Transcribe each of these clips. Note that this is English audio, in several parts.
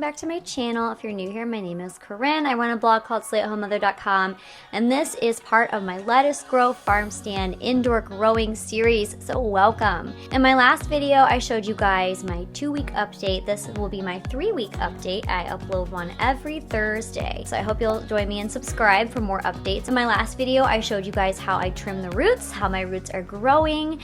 back to my channel. If you're new here, my name is Corinne. I run a blog called SlayAtHomeMother.com, and this is part of my Lettuce Grow Farm Stand indoor growing series, so welcome. In my last video, I showed you guys my 2-week update. This will be my 3-week update. I upload one every Thursday, so I hope you'll join me and subscribe for more updates. In my last video, I showed you guys how I trim the roots, how my roots are growing,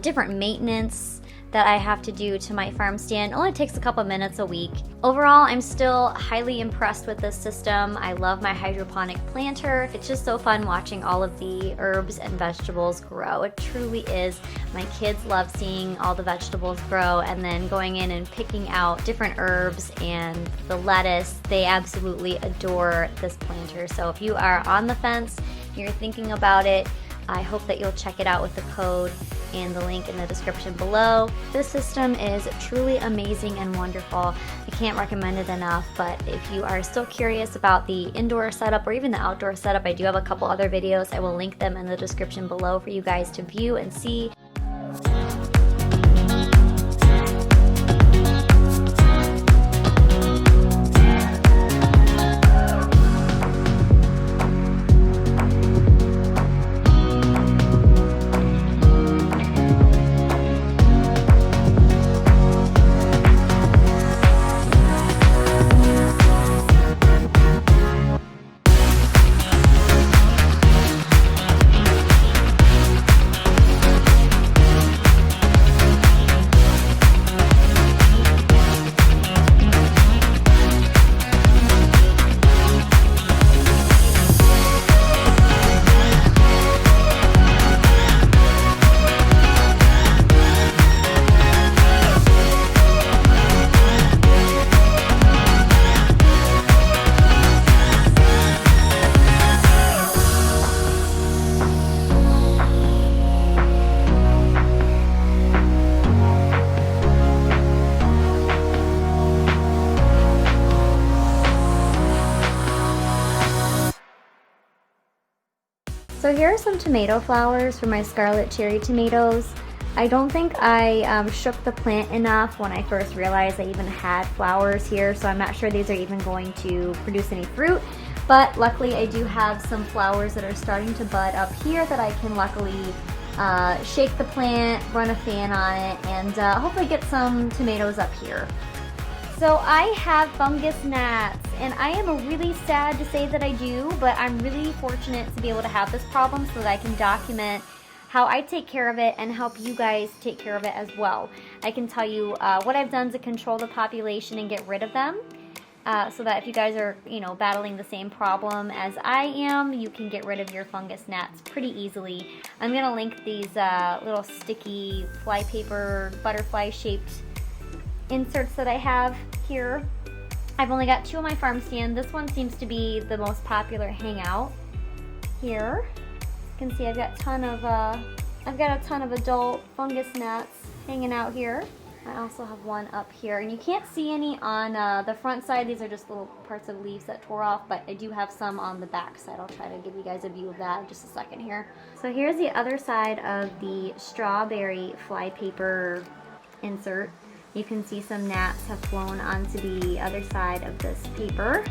different maintenance that I have to do to my farm stand. It only takes a couple minutes a week. Overall, I'm still highly impressed with this system. I love my hydroponic planter. It's just so fun watching all of the herbs and vegetables grow. It truly is. My kids love seeing all the vegetables grow and then going in and picking out different herbs and the lettuce. They absolutely adore this planter. So if you are on the fence, you're thinking about it, I hope that you'll check it out with the code and the link in the description below. This system is truly amazing and wonderful. I can't recommend it enough, but if you are still curious about the indoor setup or even the outdoor setup, I do have a couple other videos. I will link them in the description below for you guys to view and see. So here are some tomato flowers for my scarlet cherry tomatoes. I don't think I shook the plant enough when I first realized I even had flowers here, so I'm not sure these are even going to produce any fruit. But luckily I do have some flowers that are starting to bud up here that I can luckily shake the plant, run a fan on it, and hopefully get some tomatoes up here. So I have fungus gnats, and I am really sad to say that I do, but I'm really fortunate to be able to have this problem so that I can document how I take care of it and help you guys take care of it as well. I can tell you what I've done to control the population and get rid of them, so that if you guys are, battling the same problem as I am, you can get rid of your fungus gnats pretty easily. I'm gonna link these little sticky flypaper butterfly shaped inserts that I have here. I've only got 2 on my farm stand. This one seems to be the most popular hangout here. You can see I've got a ton of adult fungus gnats hanging out here. I also have one up here, and you can't see any on the front side. These are just little parts of leaves that tore off, but I do have some on the back side. I'll try to give you guys a view of that in just a second here. So here's the other side of the strawberry flypaper insert. You can see some gnats have flown onto the other side of this paper.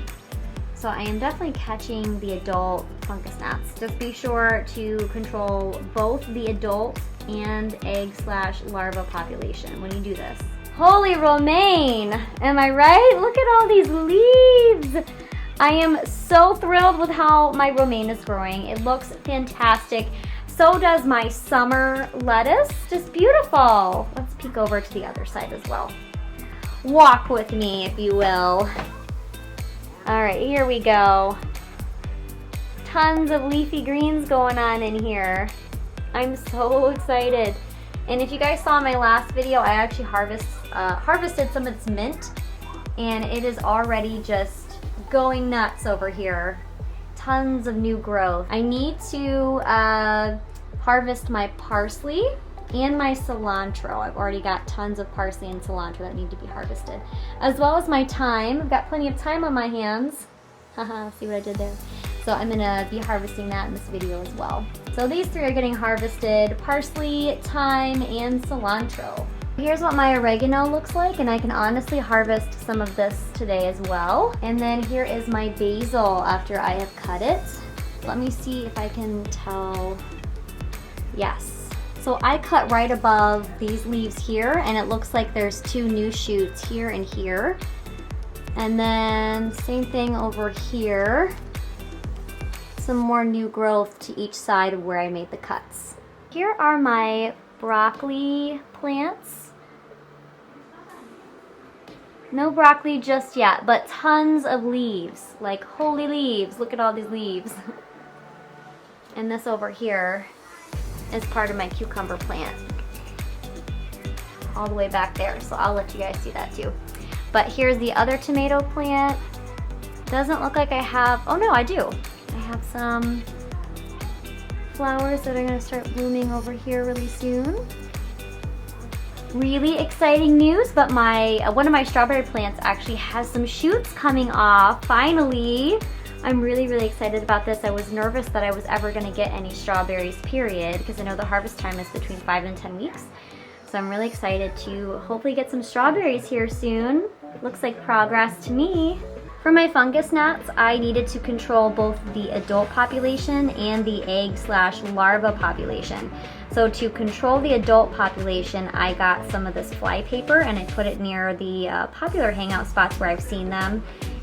So I am definitely catching the adult fungus gnats. Just be sure to control both the adult and egg/larva population when you do this. Holy romaine! Am I right? Look at all these leaves! I am so thrilled with how my romaine is growing. It looks fantastic. So does my summer lettuce. Just beautiful. Let's peek over to the other side as well. Walk with me, if you will. All right, here we go. Tons of leafy greens going on in here. I'm so excited. And if you guys saw my last video, I actually harvested some of its mint, and it is already just going nuts over here. Tons of new growth. I need to harvest my parsley and my cilantro. I've already got tons of parsley and cilantro that need to be harvested, as well as my thyme. I've got plenty of thyme on my hands. Haha, see what I did there? So I'm gonna be harvesting that in this video as well. So these 3 are getting harvested: parsley, thyme, and cilantro. Here's what my oregano looks like, and I can honestly harvest some of this today as well. And then here is my basil after I have cut it. Let me see if I can tell. Yes. So I cut right above these leaves here, and it looks like there's 2 new shoots here and here. And then same thing over here. Some more new growth to each side of where I made the cuts. Here are my broccoli plants. No broccoli just yet, but tons of leaves, like holy leaves. Look at all these leaves. And this over here is part of my cucumber plant. All the way back there, so I'll let you guys see that too. But here's the other tomato plant. Doesn't look like I have, oh no, I do. I have some flowers that are gonna start blooming over here really soon. Really exciting news, but one of my strawberry plants actually has some shoots coming off, finally. I'm really excited about this. I was nervous that I was ever gonna get any strawberries, period, because I know the harvest time is between 5 and 10 weeks. So I'm really excited to hopefully get some strawberries here soon. Looks like progress to me. For my fungus gnats, I needed to control both the adult population and the egg/larva population. So to control the adult population, I got some of this fly paper and I put it near the popular hangout spots where I've seen them,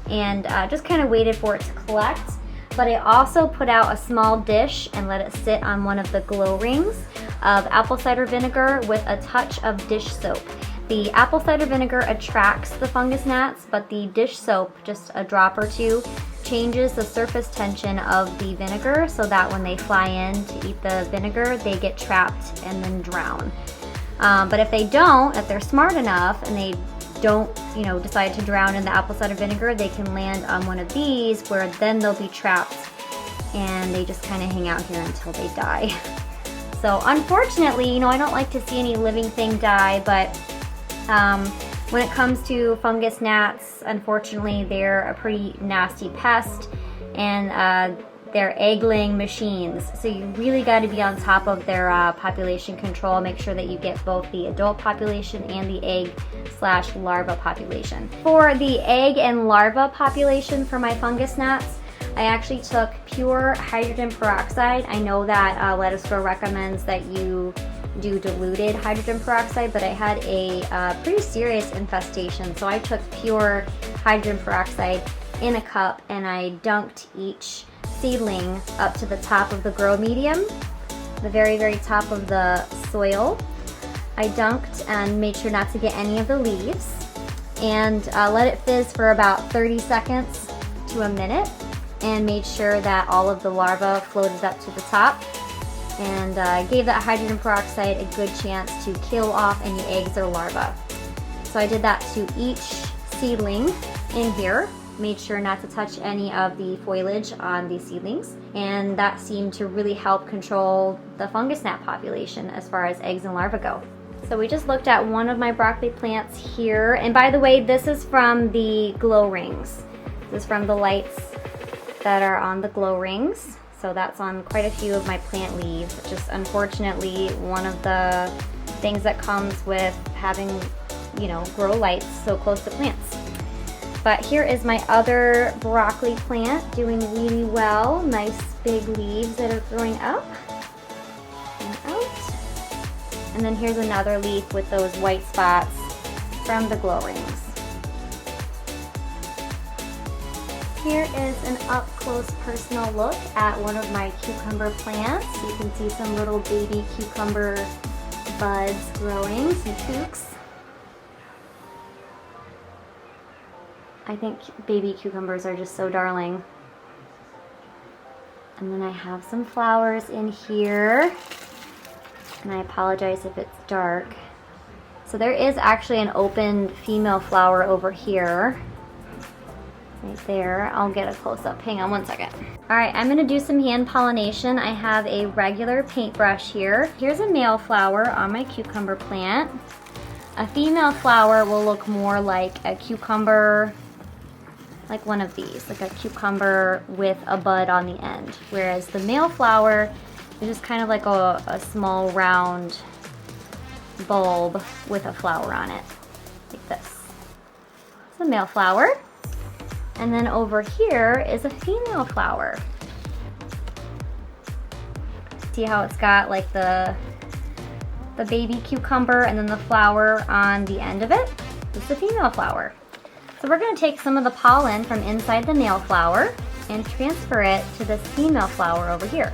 and just kind of waited for it to collect. But I also put out a small dish and let it sit on one of the glow rings of apple cider vinegar with a touch of dish soap. The apple cider vinegar attracts the fungus gnats, but the dish soap, just a drop or two, changes the surface tension of the vinegar so that when they fly in to eat the vinegar, they get trapped and then drown. But if they don't, if they're smart enough and they don't, decide to drown in the apple cider vinegar, they can land on one of these where then they'll be trapped and they just kind of hang out here until they die. So unfortunately, I don't like to see any living thing die, but when it comes to fungus gnats, unfortunately, they're a pretty nasty pest, and they're egg-laying machines. So you really got to be on top of their population control. Make sure that you get both the adult population and the egg/larva population. For the egg and larva population for my fungus gnats, I actually took pure hydrogen peroxide. I know that Lettuce Grow recommends that you do diluted hydrogen peroxide, but I had a pretty serious infestation, so I took pure hydrogen peroxide in a cup and I dunked each seedling up to the top of the grow medium, the very top of the soil. I dunked and made sure not to get any of the leaves, and let it fizz for about 30 seconds to a minute, and made sure that all of the larvae floated up to the top, and gave that hydrogen peroxide a good chance to kill off any eggs or larvae. So I did that to each seedling in here, made sure not to touch any of the foliage on these seedlings, and that seemed to really help control the fungus gnat population as far as eggs and larvae go. So we just looked at one of my broccoli plants here, and by the way, this is from the glow rings. This is from the lights that are on the glow rings. So that's on quite a few of my plant leaves. Just unfortunately, one of the things that comes with having, grow lights so close to plants. But here is my other broccoli plant doing really well. Nice big leaves that are growing up and out. And then here's another leaf with those white spots from the glow rings. Here is an up-close personal look at one of my cucumber plants. You can see some little baby cucumber buds growing, some kooks. I think baby cucumbers are just so darling. And then I have some flowers in here. And I apologize if it's dark. So there is actually an open female flower over here. Right there. I'll get a close-up. Hang on one second. Alright, I'm going to do some hand pollination. I have a regular paintbrush here. Here's a male flower on my cucumber plant. A female flower will look more like a cucumber, like one of these, like a cucumber with a bud on the end. Whereas the male flower is just kind of like a small round bulb with a flower on it, like this. It's a male flower. And then over here is a female flower. See how it's got like the baby cucumber and then the flower on the end of it? It's the female flower. So we're gonna take some of the pollen from inside the male flower and transfer it to this female flower over here.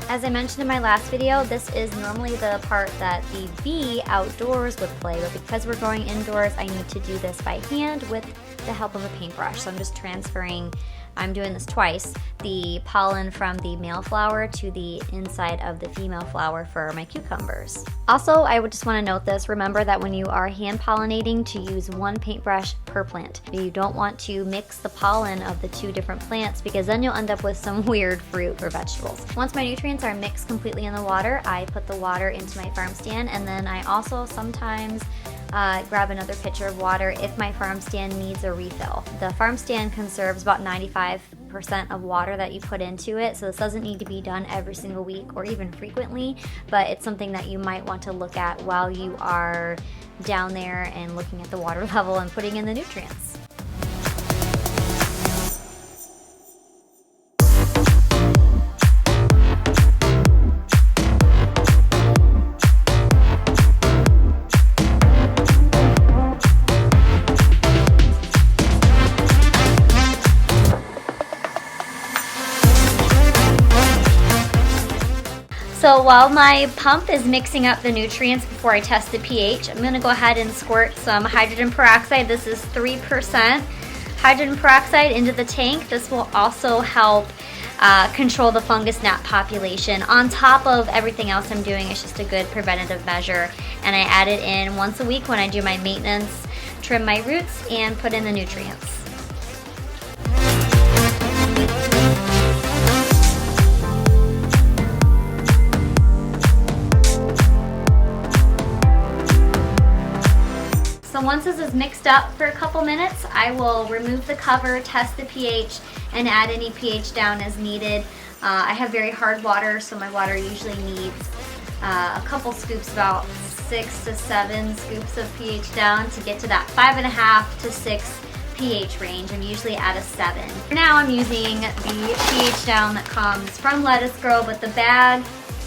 As I mentioned in my last video, this is normally the part that the bee outdoors would play, but because we're going indoors, I need to do this by hand with the help of a paintbrush. So I'm just transferring, I'm doing this twice, the pollen from the male flower to the inside of the female flower for my cucumbers. Also, I would just want to note this, remember that when you are hand pollinating to use one paintbrush per plant. You don't want to mix the pollen of the two different plants because then you'll end up with some weird fruit or vegetables. Once my nutrients are mixed completely in the water, I put the water into my farm stand, and then I also sometimes grab another pitcher of water if my farm stand needs a refill. The farm stand conserves about 95% of water that you put into it, so this doesn't need to be done every single week or even frequently, but it's something that you might want to look at while you are down there and looking at the water level and putting in the nutrients. So while my pump is mixing up the nutrients before I test the pH, I'm gonna go ahead and squirt some hydrogen peroxide. This is 3% hydrogen peroxide into the tank. This will also help control the fungus gnat population. On top of everything else I'm doing, it's just a good preventative measure. And I add it in once a week when I do my maintenance, trim my roots, and put in the nutrients. So once this is mixed up for a couple minutes, I will remove the cover, test the pH, and add any pH down as needed. I have very hard water, so my water usually needs a couple scoops, about 6 to 7 scoops of pH down to get to that 5.5 to 6 pH range. I'm usually at a 7. For now, I'm using the pH down that comes from Lettuce Grow, but the bag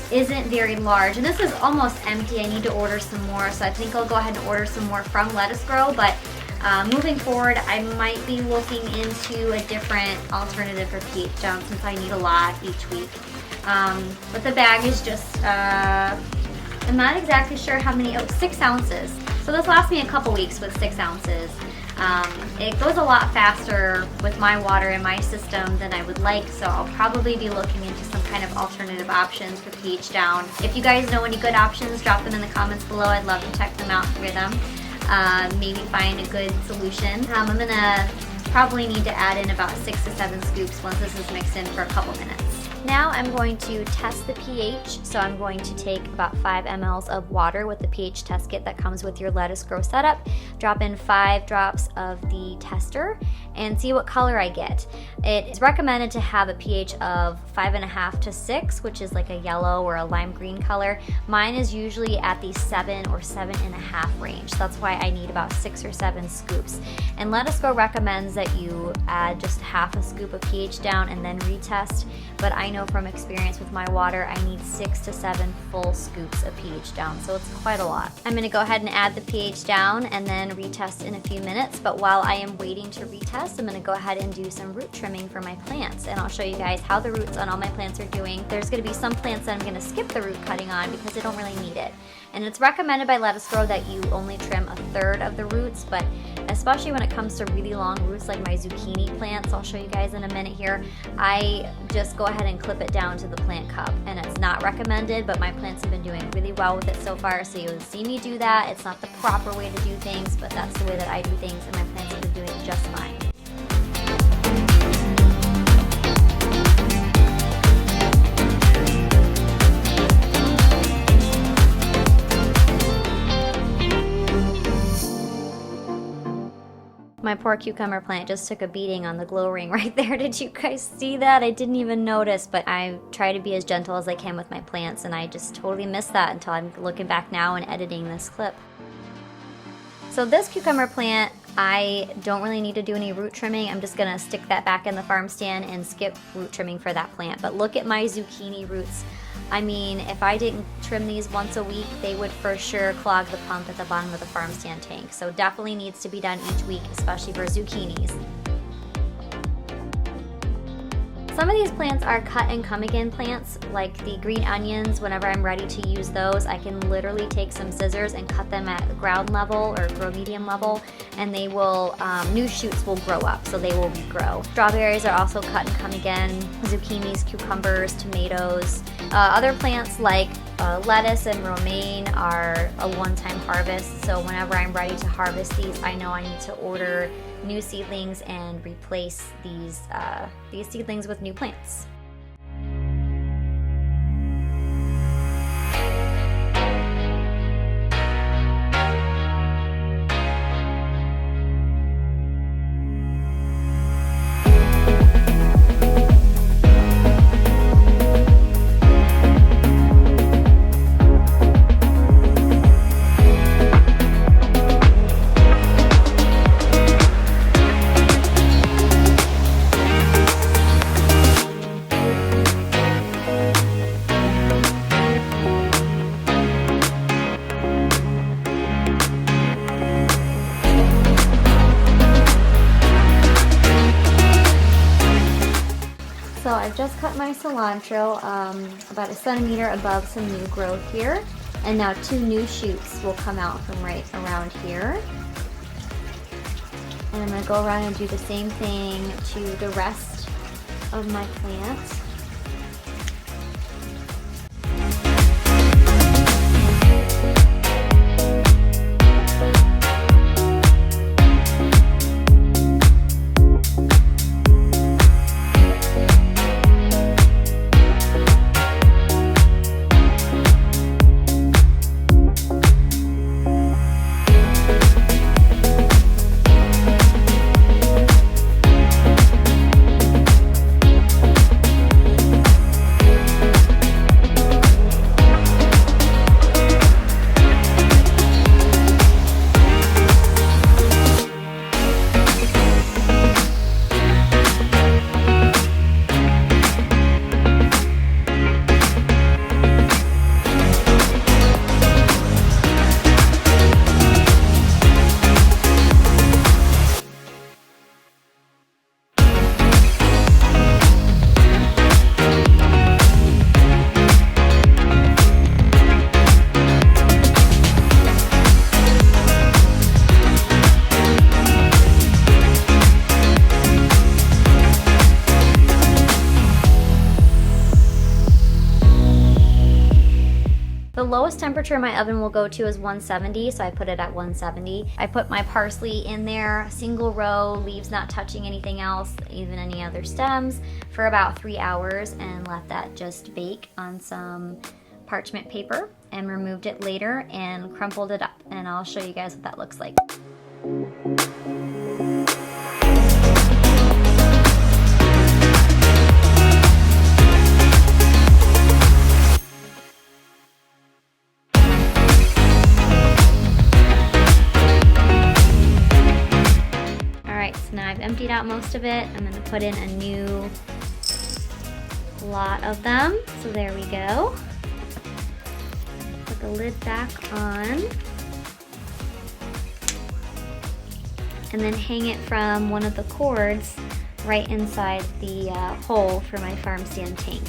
isn't very large, and this is almost empty. I need to order some more, so I think I'll go ahead and order some more from Lettuce Grow, but moving forward I might be looking into a different alternative for pH down since I need a lot each week. But the bag is just, I'm not exactly sure how many, 6 ounces. So this lasts me a couple weeks with 6 ounces. It goes a lot faster with my water in my system than I would like, so I'll probably be looking into some kind of alternative options for pH down. If you guys know any good options, drop them in the comments below. I'd love to check them out and hear them. Maybe find a good solution. I'm gonna probably need to add in about 6 to 7 scoops once this is mixed in for a couple minutes. Now I'm going to test the pH, so I'm going to take about 5 mLs of water with the pH test kit that comes with your Lettuce Grow setup, drop in 5 drops of the tester, and see what color I get. It is recommended to have a pH of 5.5 to 6, which is like a yellow or a lime green color. Mine is usually at the 7 or 7.5 range. So that's why I need about 6 or 7 scoops. And Lettuce Grow recommends that you add just half a scoop of pH down and then retest, but I know from experience with my water, I need 6 to 7 full scoops of pH down, so it's quite a lot. I'm gonna go ahead and add the pH down and then retest in a few minutes, but while I am waiting to retest, I'm gonna go ahead and do some root trimming for my plants, and I'll show you guys how the roots on all my plants are doing. There's gonna be some plants that I'm gonna skip the root cutting on because they don't really need it. And it's recommended by Lettuce Grow that you only trim 1/3 of the roots, but especially when it comes to really long roots like my zucchini plants, I'll show you guys in a minute here, I just go ahead and clip it down to the plant cup. And it's not recommended, but my plants have been doing really well with it so far, so you'll see me do that. It's not the proper way to do things, but that's the way that I do things, and my plants have been doing just fine. My poor cucumber plant just took a beating on the glow ring right there. Did you guys see that? I didn't even notice, but I try to be as gentle as I can with my plants, and I just totally missed that until I'm looking back now and editing this clip. So this cucumber plant, I don't really need to do any root trimming. I'm just gonna stick that back in the farm stand and skip root trimming for that plant. But look at my zucchini roots. I mean, if I didn't trim these once a week, they would for sure clog the pump at the bottom of the farm stand tank. So definitely needs to be done each week, especially for zucchinis. Some of these plants are cut and come again plants, like the green onions. Whenever I'm ready to use those, I can literally take some scissors and cut them at ground level or grow medium level, and they will, new shoots will grow up, so they will regrow. Strawberries are also cut and come again, zucchinis, cucumbers, tomatoes. Other plants like lettuce and romaine are a one-time harvest, so whenever I'm ready to harvest these, I know I need to order new seedlings and replace these seedlings with new plants. So I've just cut my cilantro about 1 centimeter above some new growth here, and now 2 new shoots will come out from right around here. And I'm going to go around and do the same thing to the rest of my plants. The lowest temperature my oven will go to is 170, so I put it at 170. I put my parsley in there, single row, leaves not touching anything else, even any other stems, for about 3 hours, and let that just bake on some parchment paper, and removed it later and crumpled it up, and I'll show you guys what that looks like. So now I've emptied out most of it. I'm gonna put in a new lot of them. So there we go. Put the lid back on. And then hang it from one of the cords right inside the hole for my farm stand tank.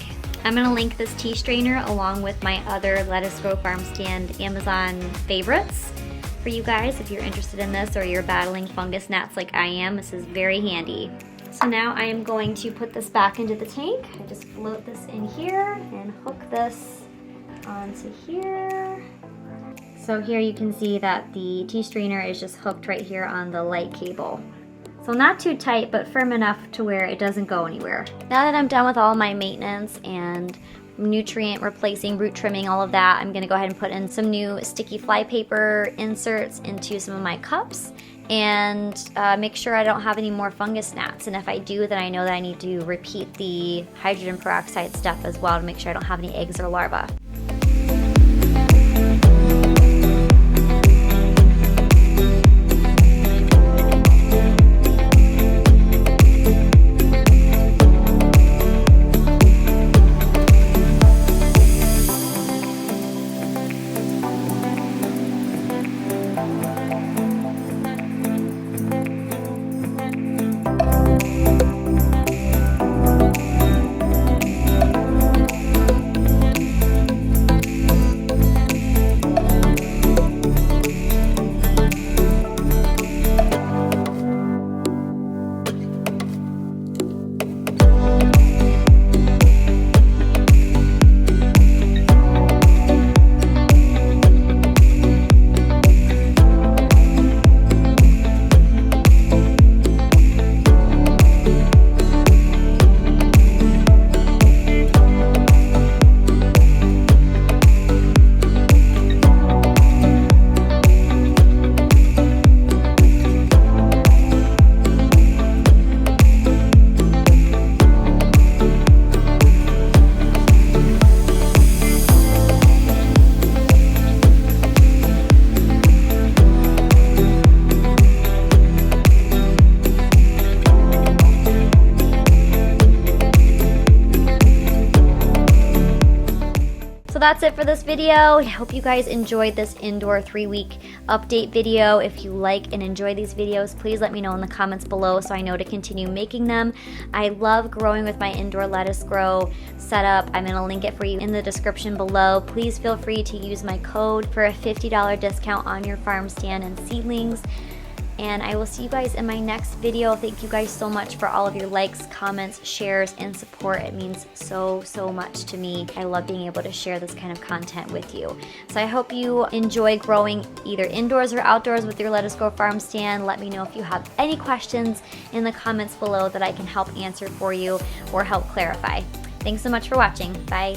I'm gonna link this tea strainer along with my other Lettuce Grow Farm Stand Amazon favorites for you guys if you're interested in this or you're battling fungus gnats like I am. This is very handy. So now I am going to put this back into the tank. I just float this in here and hook this onto here. So here you can see that the tea strainer is just hooked right here on the light cable. So not too tight, but firm enough to where it doesn't go anywhere. Now that I'm done with all my maintenance and nutrient replacing, root trimming, all of that, I'm gonna go ahead and put in some new sticky fly paper inserts into some of my cups and make sure I don't have any more fungus gnats. And if I do, then I know that I need to repeat the hydrogen peroxide step as well to make sure I don't have any eggs or larvae. So that's it for this video. I hope you guys enjoyed this indoor 3-week update video. If you like and enjoy these videos, please let me know in the comments below so I know to continue making them. I love growing with my indoor lettuce grow setup. I'm gonna link it for you in the description below. Please feel free to use my code for a $50 discount on your farm stand and seedlings. And I will see you guys in my next video. Thank you guys so much for all of your likes, comments, shares, and support. It means so much to me. I love being able to share this kind of content with you. So I hope you enjoy growing either indoors or outdoors with your Lettuce Grow Farm stand. Let me know if you have any questions in the comments below that I can help answer for you or help clarify. Thanks so much for watching. Bye.